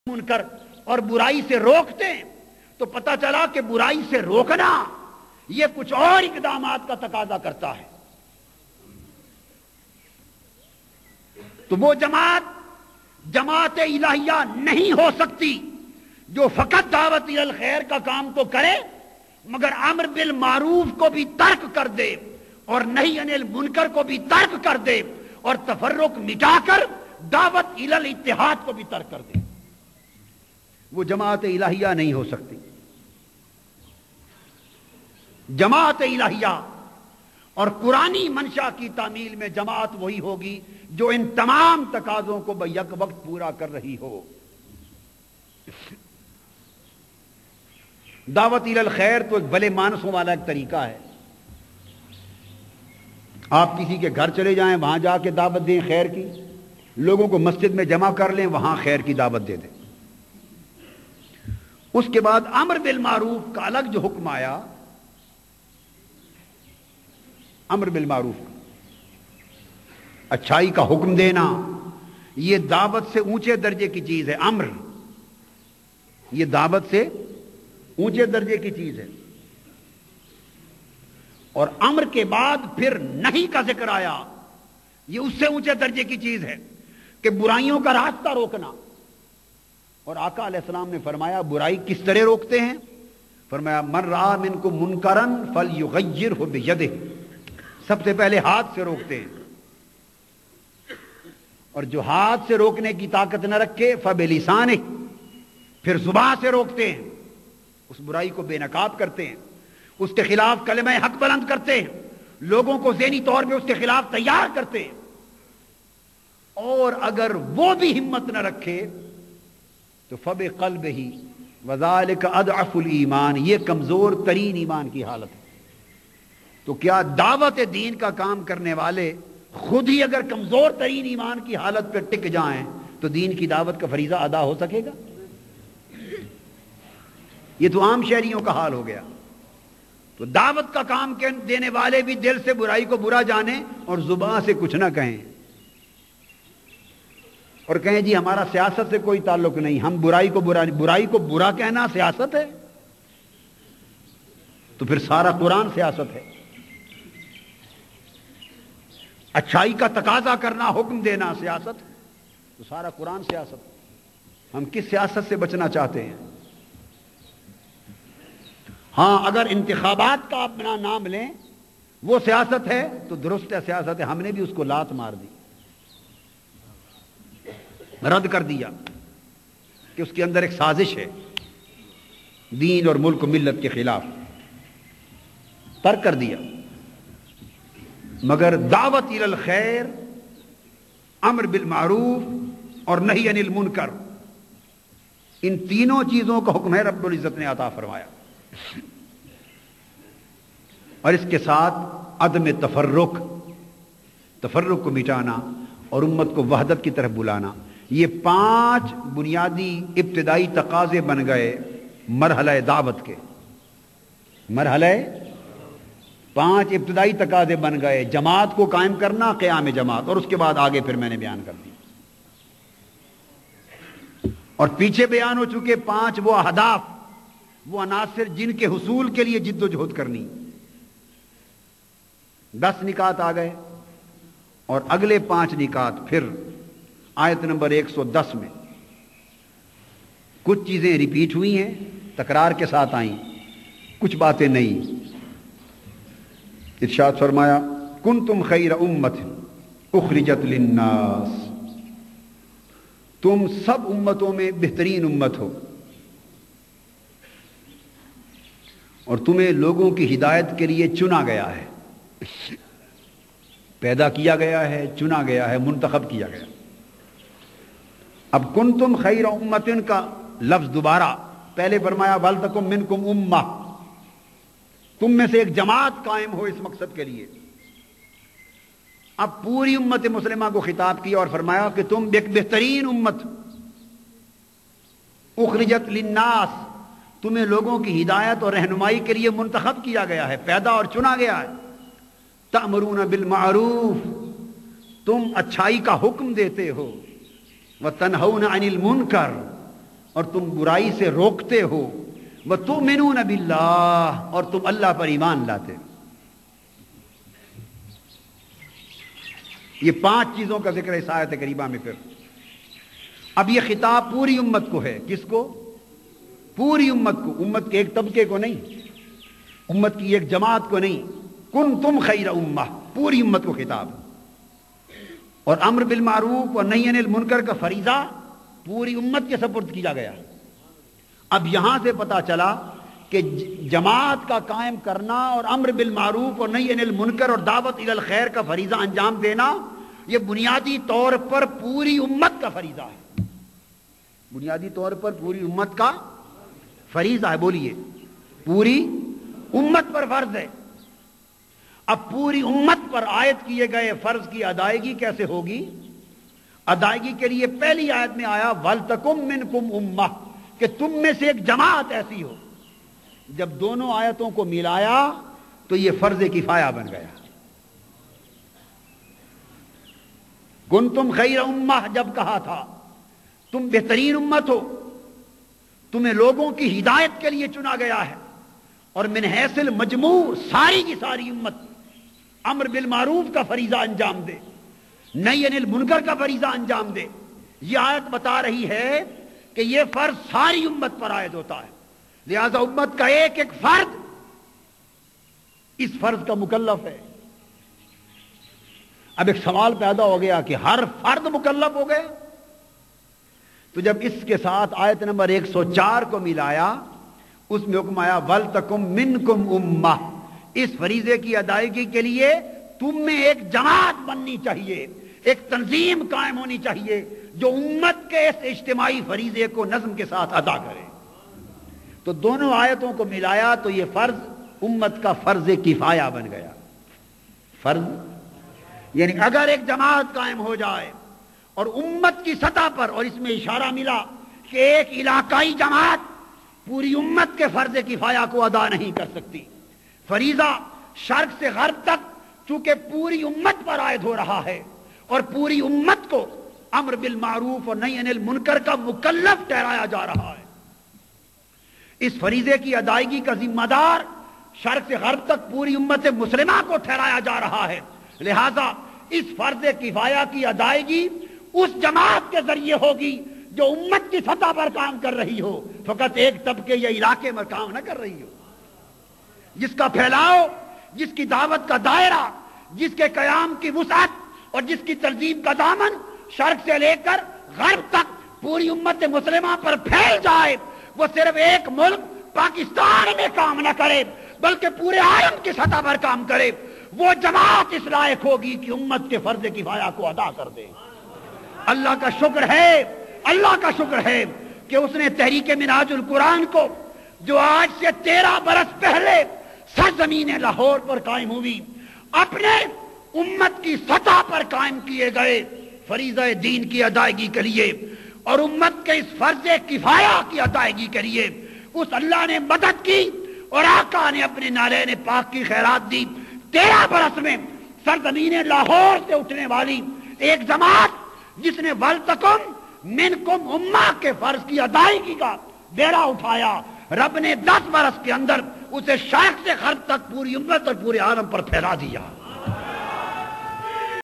منکر اور برائی سے روکتے ہیں تو پتہ چلا کہ برائی سے روکنا یہ کچھ اور اقدامات کا تقاضا کرتا ہے. تو وہ جماعت الہیہ نہیں ہو سکتی جو فقط دعوت الی الخیر کا کام تو کرے مگر امر بالمعروف کو بھی ترک کر دے اور نہی عن المنکر کو بھی ترک کر دے اور تفرق مٹا کر دعوت الی الاتحاد کو بھی ترک کر دے. وہ جماعت الہیہ نہیں ہو سکتی. جماعت الہیہ اور قرآنی منشا کی تعمیل میں جماعت وہی ہوگی جو ان تمام تقاضوں کو بیک وقت پورا کر رہی ہو. دعوت الی الخیر تو ایک بھلے مانسوں والا ایک طریقہ ہے. آپ کسی کے گھر چلے جائیں, وہاں جا کے دعوت دیں خیر کی, لوگوں کو مسجد میں جمع کر لیں, وہاں خیر کی دعوت دے دیں. اس کے بعد امر بالمعروف کا الگ جو حکم آیا, امر بالمعروف اچھائی کا حکم دینا, یہ دعوت سے اونچے درجے کی چیز ہے. امر یہ دعوت سے اونچے درجے کی چیز ہے. اور امر کے بعد پھر نہیں کا ذکر آیا, یہ اس سے اونچے درجے کی چیز ہے کہ برائیوں کا راستہ روکنا. اور آقا علیہ السلام نے فرمایا برائی کس طرح روکتے ہیں؟ فرمایا من رأى منکم منکرا فلیغیرہ بیدہ, سب سے پہلے ہاتھ سے روکتے ہیں, اور جو ہاتھ سے روکنے کی طاقت نہ رکھے فبلسانہ, پھر زبان سے روکتے ہیں, اس برائی کو بے نقاب کرتے ہیں, اس کے خلاف کلمہ حق بلند کرتے ہیں, لوگوں کو ذہنی طور پہ اس کے خلاف تیار کرتے ہیں. اور اگر وہ بھی ہمت نہ رکھے تو فبقلبہ وذالک اضعف الایمان, یہ کمزور ترین ایمان کی حالت ہے. تو کیا دعوت دین کا کام کرنے والے خود ہی اگر کمزور ترین ایمان کی حالت پہ ٹک جائیں تو دین کی دعوت کا فریضہ ادا ہو سکے گا؟ یہ تو عام شہریوں کا حال ہو گیا. تو دعوت کا کام دینے والے بھی دل سے برائی کو برا جانیں اور زبان سے کچھ نہ کہیں, اور کہیں جی ہمارا سیاست سے کوئی تعلق نہیں, ہم برائی کو برا کہنا سیاست ہے. تو پھر سارا قرآن سیاست ہے. اچھائی کا تقاضا کرنا, حکم دینا سیاست, تو سارا قرآن سیاست. ہم کس سیاست سے بچنا چاہتے ہیں؟ ہاں اگر انتخابات کا اپنا نام لیں وہ سیاست ہے تو درست ہے, سیاست ہے. ہم نے بھی اس کو لات مار دی, رد کر دیا کہ اس کے اندر ایک سازش ہے دین اور ملک و ملت کے خلاف, ترک کر دیا. مگر دعوت الی الخیر, امر بالمعروف اور نہی عن المنکر, ان تینوں چیزوں کا حکم ہے رب العزت نے عطا فرمایا. اور اس کے ساتھ عدم تفرق کو مٹانا اور امت کو وحدت کی طرف بلانا. یہ 5 بنیادی ابتدائی تقاضے بن گئے مرحلہ دعوت کے. 5 ابتدائی تقاضے بن گئے, جماعت کو قائم کرنا, قیام جماعت, اور اس کے بعد آگے پھر میں نے بیان کر دی. اور پیچھے بیان ہو چکے 5 وہ اہداف, وہ عناصر جن کے حصول کے لیے جد و جہد کرنی. 10 نکات آ گئے, اور اگلے 5 نکات پھر آیت نمبر 110 میں کچھ چیزیں ریپیٹ ہوئی ہیں, تکرار کے ساتھ آئیں, کچھ باتیں نہیں. ارشاد فرمایا کنتم خیر امت اخرجت للناس, تم سب امتوں میں بہترین امت ہو, اور تمہیں لوگوں کی ہدایت کے لیے چنا گیا ہے, پیدا کیا گیا ہے, چنا گیا ہے, منتخب کیا گیا. اب کنتم خیر امت کا لفظ دوبارہ, پہلے فرمایا ولتکم منکم امہ, تم میں سے ایک جماعت قائم ہو اس مقصد کے لیے. اب پوری امت مسلمہ کو خطاب کیا اور فرمایا کہ تم ایک بہترین امت, اخرجت للناس, تمہیں لوگوں کی ہدایت اور رہنمائی کے لیے منتخب کیا گیا ہے, پیدا اور چنا گیا ہے. تأمرون بالمعروف, تم اچھائی کا حکم دیتے ہو, وتنہون عن المنکر, اور تم برائی سے روکتے ہو، وَتُؤْمِنُونَ بِاللَّهِ، اور تم اللہ پر ایمان لاتے ہو۔ یہ 5 چیزوں کا ذکر ہے اس آیت کریمہ میں۔ پھر اب یہ خطاب پوری امت کو ہے۔ کس کو؟ پوری امت کو، امت کے ایک طبقے کو نہیں، امت کی ایک جماعت کو نہیں۔ کنتم خیر امہ، پوری امت کو خطاب۔ اور امر بالمعروف اور نہی عن المنکر کا فریضہ پوری امت کے سپرد کیا گیا۔ اب یہاں سے پتا چلا کہ جماعت کا قائم کرنا اور امر بالمعروف اور نہی عن المنکر اور دعوت الی الخیر کا فریضہ انجام دینا، یہ بنیادی طور پر پوری امت کا فریضہ ہے۔ بنیادی طور پر پوری امت کا فریضہ ہے۔ بولیے، پوری امت پر فرض ہے۔ اب پوری امت پر عائد کیے گئے فرض کی ادائیگی کیسے ہوگی؟ ادائیگی کے لیے پہلی آیت میں آیا وَلْتَكُمْ مِنْكُمْ أُمَّةٌ، کہ تم میں سے ایک جماعت ایسی ہو۔ جب دونوں آیتوں کو ملایا تو یہ فرض کفایہ بن گیا۔ کنتم خیر امہ جب کہا تھا تم بہترین امت ہو، تمہیں لوگوں کی ہدایت کے لیے چنا گیا ہے، اور من حیث المجموع ساری کی ساری امت امر بالمعروف کا فریضہ انجام دے، نہی عن المنکر کا فریضہ انجام دے۔ یہ آیت بتا رہی ہے کہ یہ فرض ساری امت پر عائد ہوتا ہے، لہذا امت کا ایک ایک فرد اس فرض کا مکلف ہے۔ اب ایک سوال پیدا ہو گیا کہ ہر فرد مکلف ہو گئے؟ تو جب اس کے ساتھ آیت نمبر 104 کو ملایا، اس میں حکم آیا وَلْتَكُمْ مِنْكُمْ أُمَّةٌ، اس فریضے کی ادائیگی کے لیے تم میں ایک جماعت بننی چاہیے، ایک تنظیم قائم ہونی چاہیے جو امت کے اس اجتماعی فریضے کو نظم کے ساتھ ادا کرے۔ تو دونوں آیتوں کو ملایا تو یہ فرض امت کا فرض کفایہ بن گیا۔ فرض یعنی اگر ایک جماعت قائم ہو جائے اور امت کی سطح پر، اور اس میں اشارہ ملا کہ ایک علاقائی جماعت پوری امت کے فرض کفایہ کو ادا نہیں کر سکتی، فریضہ شرق سے غرب تک چونکہ پوری امت پر عائد ہو رہا ہے اور پوری امت کو امر بالمعروف اور نہی عن المنکر کا مکلف ٹھہرایا جا رہا ہے، اس فریضے کی ادائیگی کا ذمہ دار شرق سے غرب تک پوری امت مسلمہ کو ٹھہرایا جا رہا ہے، لہذا اس فرض کفایہ کی ادائیگی اس جماعت کے ذریعے ہوگی جو امت کی سطح پر کام کر رہی ہو، فقط ایک طبقے یا علاقے میں کام نہ کر رہی ہو، جس کا پھیلاؤ، جس کی دعوت کا دائرہ، جس کے قیام کی وسعت اور جس کی تنظیم کا دامن شرق سے لے کر غرب تک پوری امت مسلمہ پر پھیل جائے، وہ صرف ایک ملک پاکستان میں کام نہ کرے بلکہ پورے عالم کی سطح پر کام کرے، وہ جماعت اس لائق ہوگی کہ امت کے فرض کفایہ کو ادا کر دے۔ اللہ کا شکر ہے، اللہ کا شکر ہے کہ اس نے تحریک منہاج القرآن کو، جو آج سے 13 برس پہلے سرزمین لاہور پر قائم ہوئی، اپنے امت کی سطح پر قائم کیے گئے فریضہ دین کی ادائیگی کے لیے اور امت کے اس فرض کفایہ کی ادائیگی کے لیے اس اللہ نے مدد کی، اور آقا نے اپنے نالین پاک کی خیرات دی۔ 13 برس میں سرزمین لاہور سے اٹھنے والی ایک جماعت جس نے وَلْتَكُمْ مِنْكُمْ أُمَّةٌ کے فرض کی ادائیگی کا بیڑا اٹھایا، رب نے 10 برس کے اندر اسے شرق سے غرب تک پوری امت اور پورے عالم پر پھیلا دیا۔